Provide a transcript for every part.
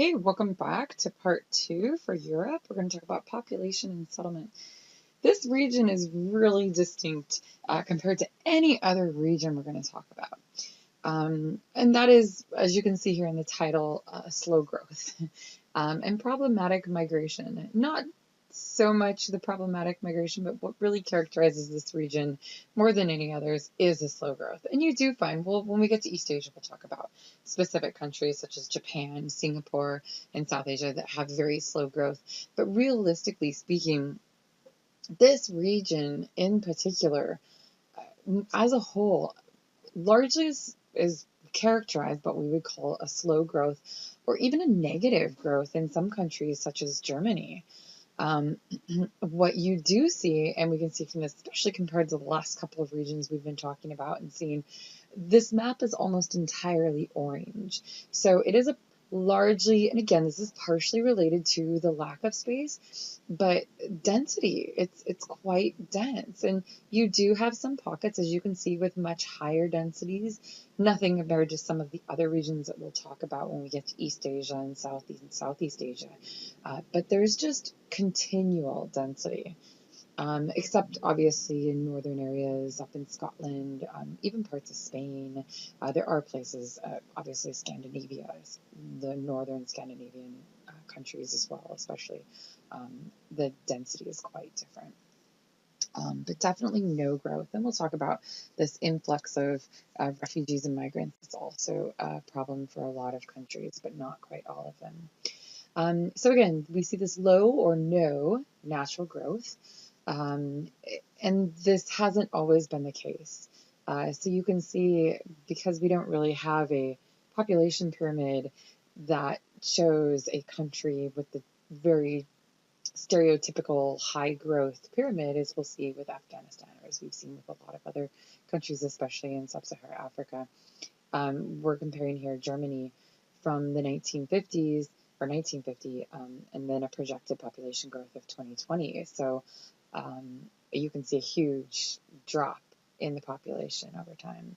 Okay, welcome back to part two for Europe. We're going to talk about population and settlement. This region is really distinct compared to any other region we're going to talk about. And that is, as you can see here in the title, slow growth and problematic migration. Not so much the problematic migration, but what really characterizes this region more than any others is the slow growth. And you do find, well, when we get to East Asia, we'll talk about specific countries such as Japan, Singapore, and South Asia that have very slow growth. But realistically speaking, this region in particular, as a whole, largely is characterized by what we would call a slow growth or even a negative growth in some countries such as Germany. What you do see, and we can see from this, especially compared to the last couple of regions we've been talking about and seeing, this map is almost entirely orange. So it is a largely, and again, this is partially related to the lack of space, but density, it's quite dense. And you do have some pockets, as you can see, with much higher densities, nothing compared to some of the other regions that we'll talk about when we get to East Asia and Southeast Asia. But there's just continual density. Except obviously in northern areas, up in Scotland, even parts of Spain. There are places, obviously Scandinavia, the northern Scandinavian countries as well, especially. The density is quite different. But definitely no growth. And we'll talk about this influx of refugees and migrants. It's also a problem for a lot of countries, but not quite all of them. So again, we see this low or no natural growth. And this hasn't always been the case. So you can see, because we don't really have a population pyramid that shows a country with the very stereotypical high growth pyramid, as we'll see with Afghanistan, or as we've seen with a lot of other countries, especially in sub-Saharan Africa. We're comparing here Germany from the 1950s, or 1950, and then a projected population growth of 2020. So you can see a huge drop in the population over time.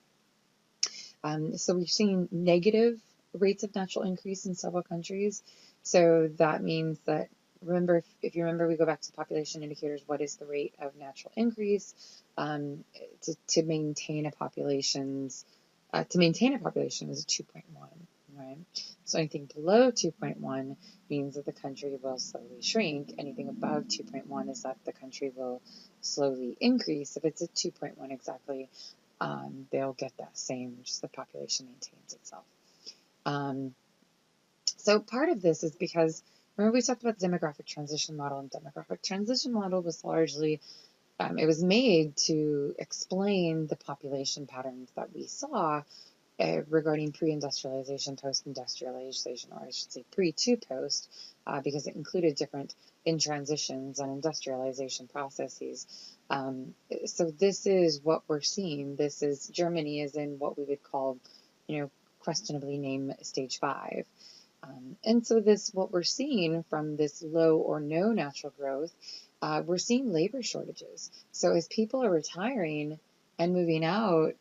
So we've seen negative rates of natural increase in several countries. So that means that, remember, if you remember, we go back to population indicators. What is the rate of natural increase to maintain a population's to maintain a population is 2.1, right? So anything below 2.1 means that the country will slowly shrink. Anything above 2.1 is that the country will slowly increase. If it's at 2.1 exactly, they'll get that same, just the population maintains itself. So part of this is because, remember we talked about the demographic transition model, and demographic transition model was largely, it was made to explain the population patterns that we saw regarding pre-industrialization, post-industrialization, or I should say pre to post, because it included different in-transitions and industrialization processes. So this is what we're seeing. This is, Germany is in what we would call, questionably named stage 5. And so what we're seeing from this low or no natural growth, we're seeing labor shortages. So as people are retiring and moving out,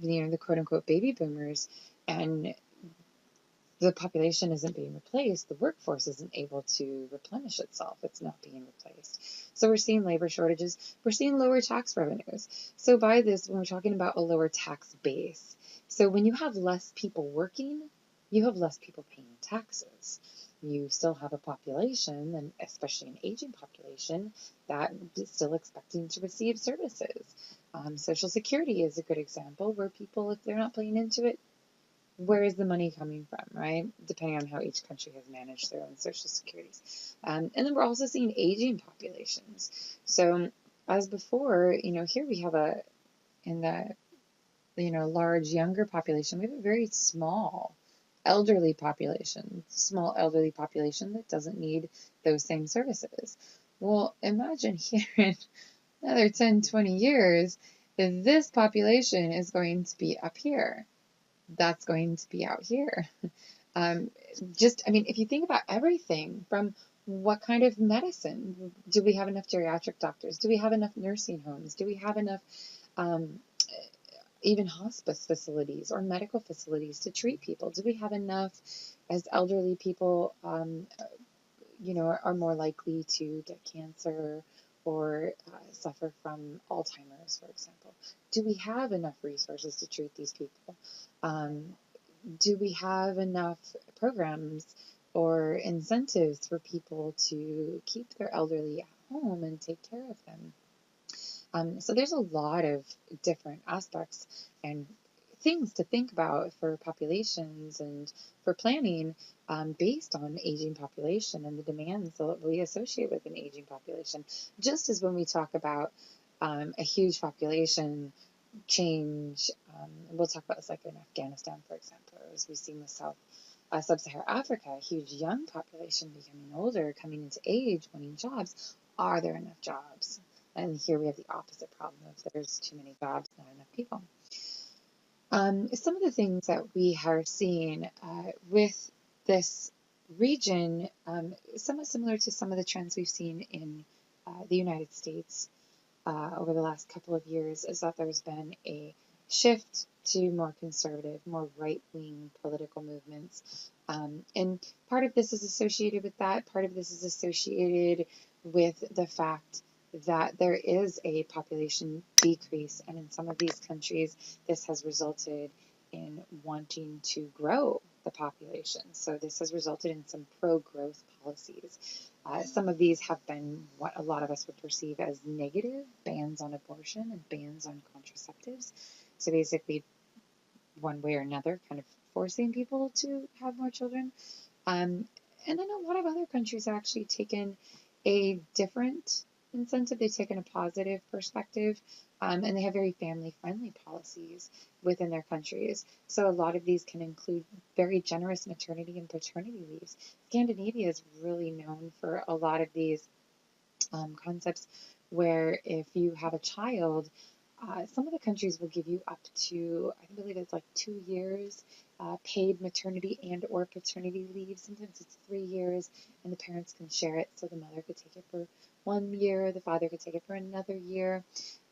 the quote unquote baby boomers, and the population isn't being replaced, the workforce isn't able to replenish itself. It's not being replaced. So we're seeing labor shortages. We're seeing lower tax revenues. So by this, when we're talking about a lower tax base, so when you have less people working, you have less people paying taxes. You still have a population, and especially an aging population, that is still expecting to receive services. Social Security is a good example where people, if they're not paying into it, where is the money coming from, right? Depending on how each country has managed their own social securities. And then we're also seeing aging populations. So as before, here we have in the, large younger population, we have a very small elderly population that doesn't need those same services. Well, imagine here in another 10, 20 years, if this population is going to be up here, that's going to be out here. If you think about everything from what kind of medicine, do we have enough geriatric doctors? Do we have enough nursing homes? Do we have enough, even hospice facilities or medical facilities to treat people? Do we have enough as elderly people, are more likely to get cancer or suffer from Alzheimer's, for example? Do we have enough resources to treat these people? Um, do we have enough programs or incentives for people to keep their elderly at home and take care of them? So there's a lot of different aspects and things to think about for populations and for planning based on aging population and the demands that we associate with an aging population. Just as when we talk about a huge population change, we'll talk about this like in Afghanistan, for example, or as we've seen with Sub-Saharan Africa, a huge young population becoming older, coming into age, wanting jobs. Are there enough jobs? And here we have the opposite problem of there's too many jobs, not enough people. Some of the things that we are seeing with this region, somewhat similar to some of the trends we've seen in the United States over the last couple of years, is that there's been a shift to more conservative, more right-wing political movements. And part of this is associated with that. Part of this is associated with the fact that there is a population decrease, and in some of these countries, this has resulted in wanting to grow the population. So this has resulted in some pro-growth policies. Some of these have been what a lot of us would perceive as negative, bans on abortion and bans on contraceptives. So basically, one way or another, kind of forcing people to have more children. And then a lot of other countries have actually taken a different incentive. They've taken a positive perspective, and they have very family-friendly policies within their countries. So a lot of these can include very generous maternity and paternity leaves. Scandinavia is really known for a lot of these concepts where if you have a child, some of the countries will give you up to, I believe it's like 2 years paid maternity and or paternity leave. Sometimes it's 3 years, and the parents can share it. So the mother could take it for 1 year, the father could take it for another year.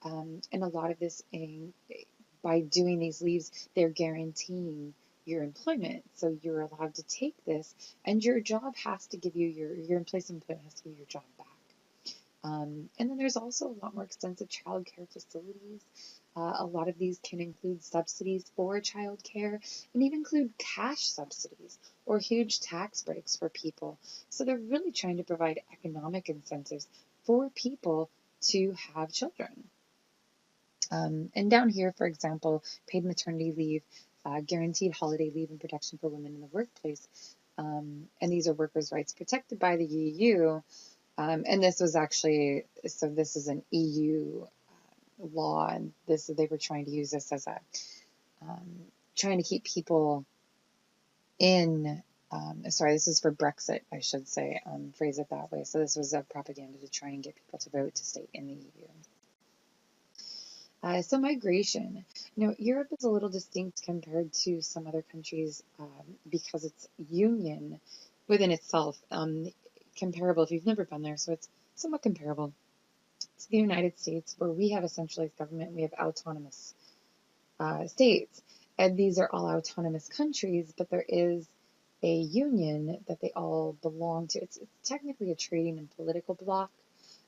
And a lot of this, by doing these leaves, they're guaranteeing your employment. So you're allowed to take this, and your job has to give you your place of employment has to give you your job back. And then there's also a lot more extensive childcare facilities. A lot of these can include subsidies for childcare and even include cash subsidies or huge tax breaks for people. So they're really trying to provide economic incentives for people to have children. And down here, for example, paid maternity leave, guaranteed holiday leave and protection for women in the workplace. And these are workers' rights protected by the EU. And this was actually, so this is an EU law, and they were trying to use this as trying to keep people in, sorry, this is for Brexit, I should say, phrase it that way. So this was a propaganda to try and get people to vote to stay in the EU. So migration, Europe is a little distinct compared to some other countries because it's union within itself. Comparable if you've never been there, so it's somewhat comparable to the United States, where we have a centralized government, we have autonomous states, and these are all autonomous countries, but there is a union that they all belong to. It's technically a trading and political bloc,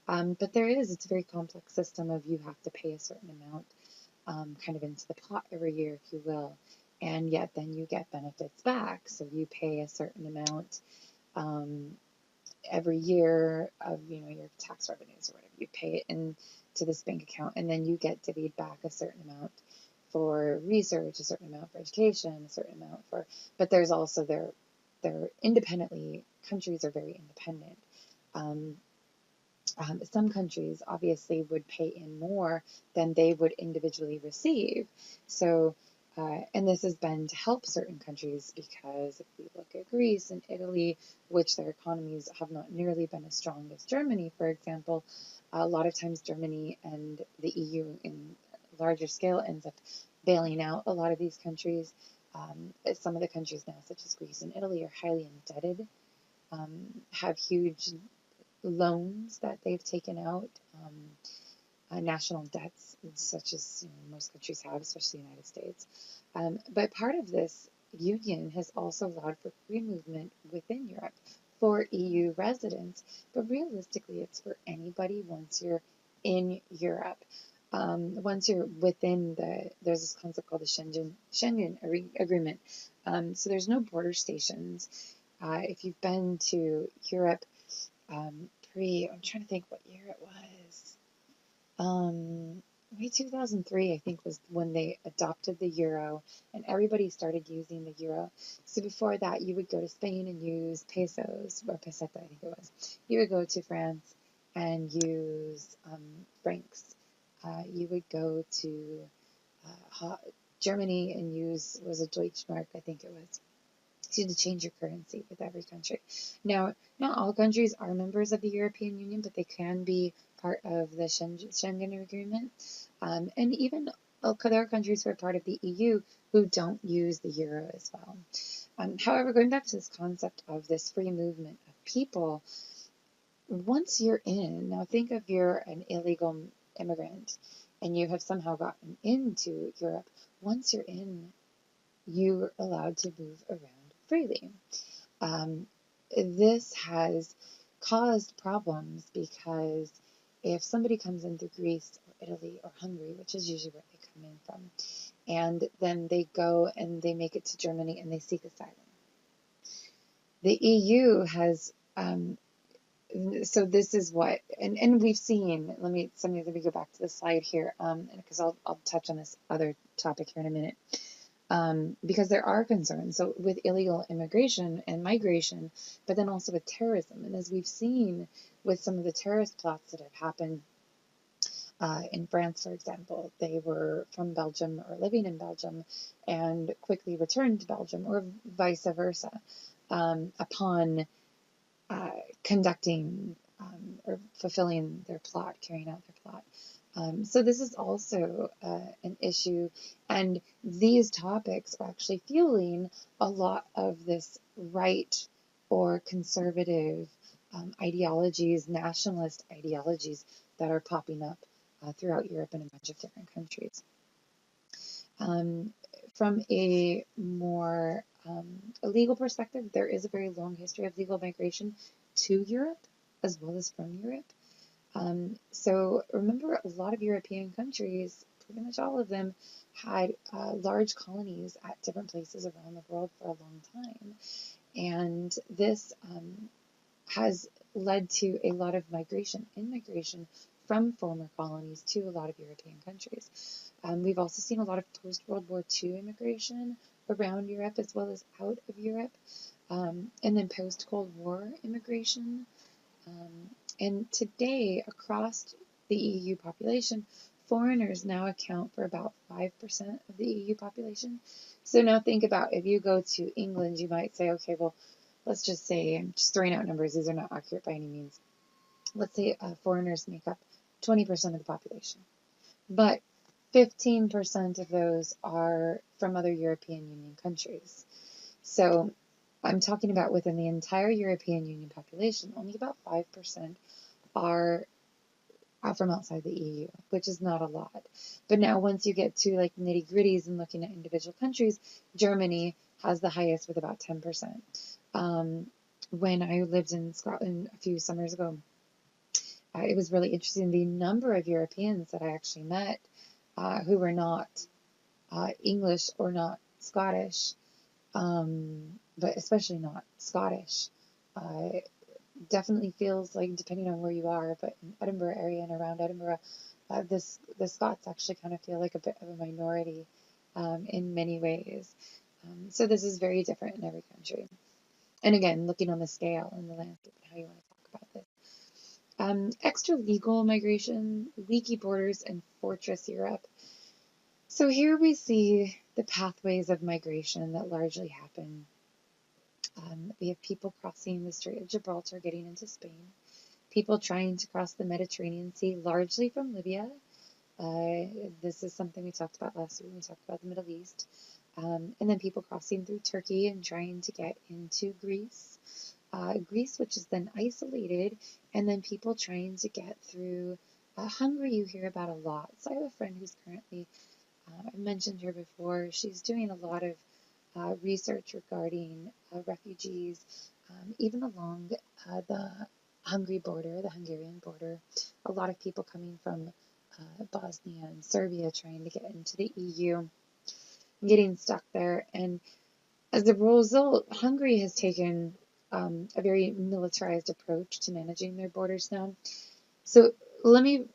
but it's a very complex system of you have to pay a certain amount kind of into the pot every year, if you will, and yet then you get benefits back. So you pay a certain amount every year of your tax revenues or whatever. You pay it into this bank account, and then you get divvied back a certain amount for research, a certain amount for education, a certain amount for. But there's also they're independently. Countries are very independent. Some countries obviously would pay in more than they would individually receive. So, and this has been to help certain countries because if we look at Greece and Italy, which their economies have not nearly been as strong as Germany, for example, a lot of times Germany and the EU in larger scale ends up bailing out a lot of these countries. Some of the countries now, such as Greece and Italy, are highly indebted, have huge loans that they've taken out. national debts, such as most countries have, especially the United States. But part of this union has also allowed for free movement within Europe for EU residents, but realistically, it's for anybody once you're in Europe. Once you're within there's this concept called the Schengen Agreement. So there's no border stations. If you've been to Europe I'm trying to think what year it was. Maybe 2003, I think, was when they adopted the euro and everybody started using the euro. So before that, you would go to Spain and use pesos, or peseta, I think it was. You would go to France and use francs. You would go to Germany and use, was a Deutschmark, I think it was. So you had to change your currency with every country. Now, not all countries are members of the European Union, but they can be part of the Schengen Agreement. And even there are countries who are part of the EU who don't use the euro as well. However, going back to this concept of this free movement of people, once you're in, now think of you're an illegal immigrant and you have somehow gotten into Europe. Once you're in, you're allowed to move around freely. This has caused problems because if somebody comes in through Greece or Italy or Hungary, which is usually where they come in from, and then they go and they make it to Germany and they seek asylum, the EU has so this is what, and we've seen, let me go back to the slide here, because I'll touch on this other topic here in a minute. Because there are concerns. So with illegal immigration and migration, but then also with terrorism. And as we've seen with some of the terrorist plots that have happened in France, for example, they were from Belgium or living in Belgium and quickly returned to Belgium, or vice versa, upon conducting or fulfilling their plot, carrying out their plot. So this is also an issue, and these topics are actually fueling a lot of this right or conservative ideologies, nationalist ideologies that are popping up throughout Europe and a bunch of different countries. From a more a legal perspective, there is a very long history of legal migration to Europe as well as from Europe. So remember, a lot of European countries, pretty much all of them, had large colonies at different places around the world for a long time. And this has led to a lot of immigration from former colonies to a lot of European countries. We've also seen a lot of post-World War II immigration around Europe as well as out of Europe. And then post-Cold War immigration. And today, across the EU population, foreigners now account for about 5% of the EU population. So now think about, if you go to England, you might say, okay, well, let's just say, I'm just throwing out numbers, these are not accurate by any means. Let's say foreigners make up 20% of the population, but 15% of those are from other European Union countries. So I'm talking about within the entire European Union population, only about 5% are from outside the EU, which is not a lot. But now once you get to like nitty gritties and looking at individual countries, Germany has the highest with about 10%. When I lived in Scotland a few summers ago, it was really interesting the number of Europeans that I actually met who were not English or not Scottish, but especially not Scottish. Definitely feels like, depending on where you are, but in Edinburgh area and around Edinburgh, the Scots actually kind of feel like a bit of a minority in many ways. So this is very different in every country. And again, looking on the scale and the landscape and how you want to talk about this. Extra legal migration, leaky borders, and fortress Europe. So here we see the pathways of migration that largely happen. We have people crossing the Strait of Gibraltar, getting into Spain. People trying to cross the Mediterranean Sea, largely from Libya. This is something we talked about last week when we talked about the Middle East. And then people crossing through Turkey and trying to get into Greece. Greece, which is then isolated, and then people trying to get through Hungary you hear about a lot. So I have a friend who's currently, I mentioned her before, she's doing a lot of research regarding refugees, even along the Hungary border, the Hungarian border. A lot of people coming from Bosnia and Serbia trying to get into the EU, getting stuck there. And as a result, Hungary has taken a very militarized approach to managing their borders now. So let me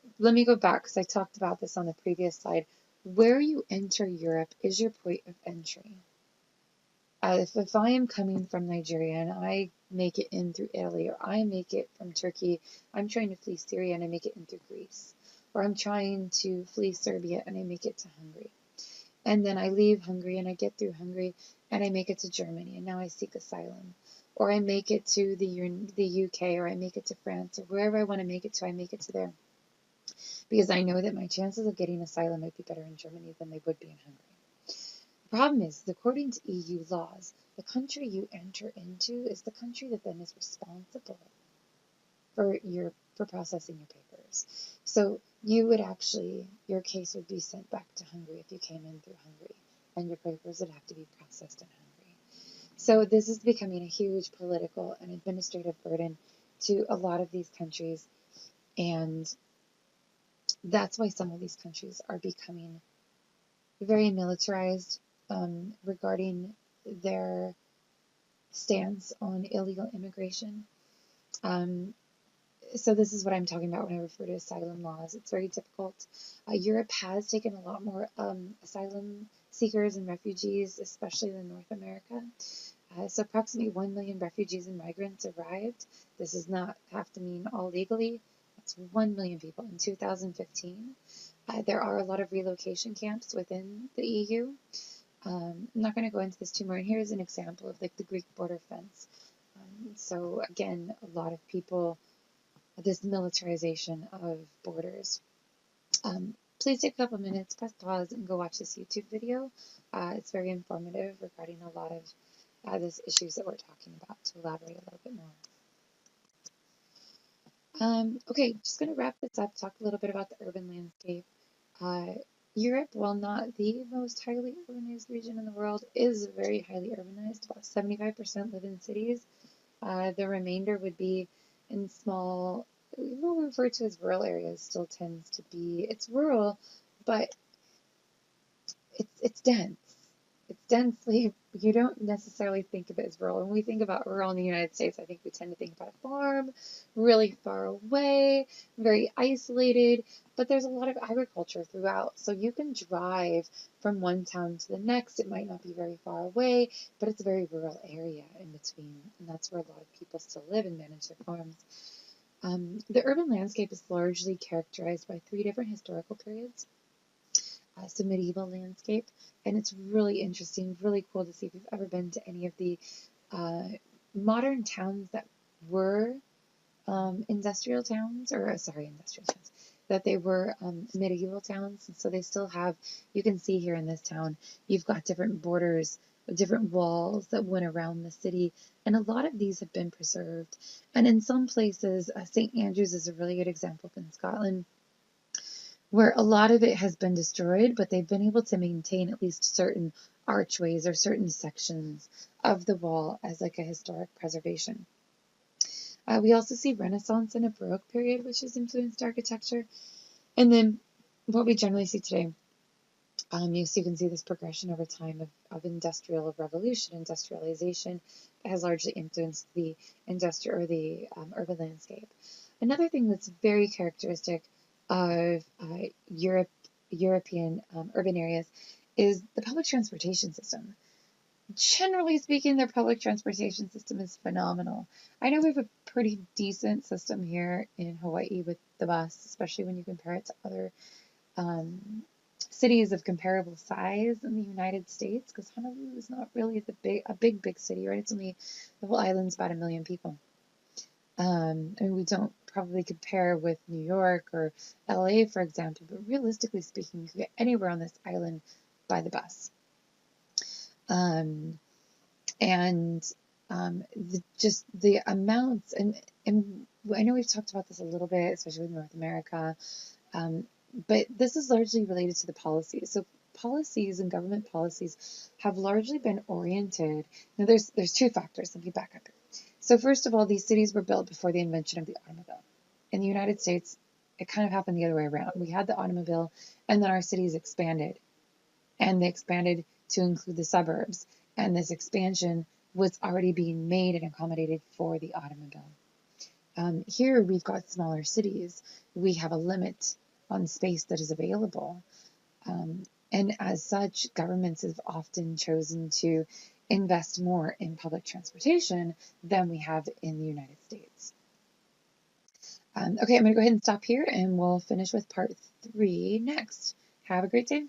go back because I talked about this on the previous slide. Where you enter Europe is your point of entry. If I am coming from Nigeria and I make it in through Italy, or I make it from Turkey, I'm trying to flee Syria and I make it in through Greece, or I'm trying to flee Serbia and I make it to Hungary. And then I leave Hungary and I get through Hungary and I make it to Germany and now I seek asylum. Or I make it to the UK, or I make it to France, or wherever I want to make it to, I make it to there. Because I know that my chances of getting asylum might be better in Germany than they would be in Hungary. The problem is, according to EU laws, the country you enter into is the country that then is responsible for processing your papers. So you would actually, your case would be sent back to Hungary if you came in through Hungary, and your papers would have to be processed in Hungary. So this is becoming a huge political and administrative burden to a lot of these countries, and that's why some of these countries are becoming very militarized regarding their stance on illegal immigration. Um, so this is what I'm talking about when I refer to asylum laws. It's very difficult. Europe has taken a lot more asylum seekers and refugees, especially in North America. So approximately 1 million refugees and migrants arrived. This does not have to mean all legally. That's 1 million people in 2015. There are a lot of relocation camps within the EU. I'm not going to go into this too more. And here's an example of like the Greek border fence. So again, a lot of people, this militarization of borders. Please take a couple minutes, press pause, and go watch this YouTube video. It's very informative regarding a lot of these issues that we're talking about, to elaborate a little bit more. Okay, just going to wrap this up, talk a little bit about the urban landscape. Europe, while not the most highly urbanized region in the world, is very highly urbanized. About 75% live in cities. The remainder would be in small, what we refer to as rural areas. Still tends to be, it's rural, but it's dense. It's densely, you don't necessarily think of it as rural. When we think about rural in the United States, I think we tend to think about a farm, really far away, very isolated, but there's a lot of agriculture throughout. So you can drive from one town to the next. It might not be very far away, but it's a very rural area in between, and that's where a lot of people still live and manage their farms. The urban landscape is largely characterized by 3 different historical periods. So medieval landscape, and it's really interesting, really cool to see if you've ever been to any of the modern towns that were industrial towns, that they were medieval towns. And so they still have, you can see here in this town, you've got different borders, different walls that went around the city, and a lot of these have been preserved. And in some places, St. Andrews is a really good example in Scotland, where a lot of it has been destroyed, but they've been able to maintain at least certain archways or certain sections of the wall as like a historic preservation. We also see Renaissance and a Baroque period, which has influenced architecture. And then what we generally see today, you can see this progression over time of industrial revolution, industrialization, that has largely influenced the urban landscape. Another thing that's very characteristic of European urban areas is the public transportation system. Generally speaking, their public transportation system is phenomenal. I know we have a pretty decent system here in Hawaii with the bus, especially when you compare it to other cities of comparable size in the United States, because Honolulu is not really a big city, right? It's only, the whole island's about 1 million people. I mean, we don't probably compare with New York or LA, for example, but realistically speaking, you can get anywhere on this island by the bus. Just the amounts, and I know we've talked about this a little bit, especially with North America, But this is largely related to the policies. So policies and government policies have largely been oriented. Now there's two factors. Let me back up here. So first of all, these cities were built before the invention of the automobile. In the United States, it kind of happened the other way around. We had the automobile, and then our cities expanded, and they expanded to include the suburbs. And this expansion was already being made and accommodated for the automobile. Here we've got smaller cities. We have a limit on space that is available. And as such, governments have often chosen to invest more in public transportation than we have in the United States. Okay, I'm going to go ahead and stop here and we'll finish with part 3 next. Have a great day.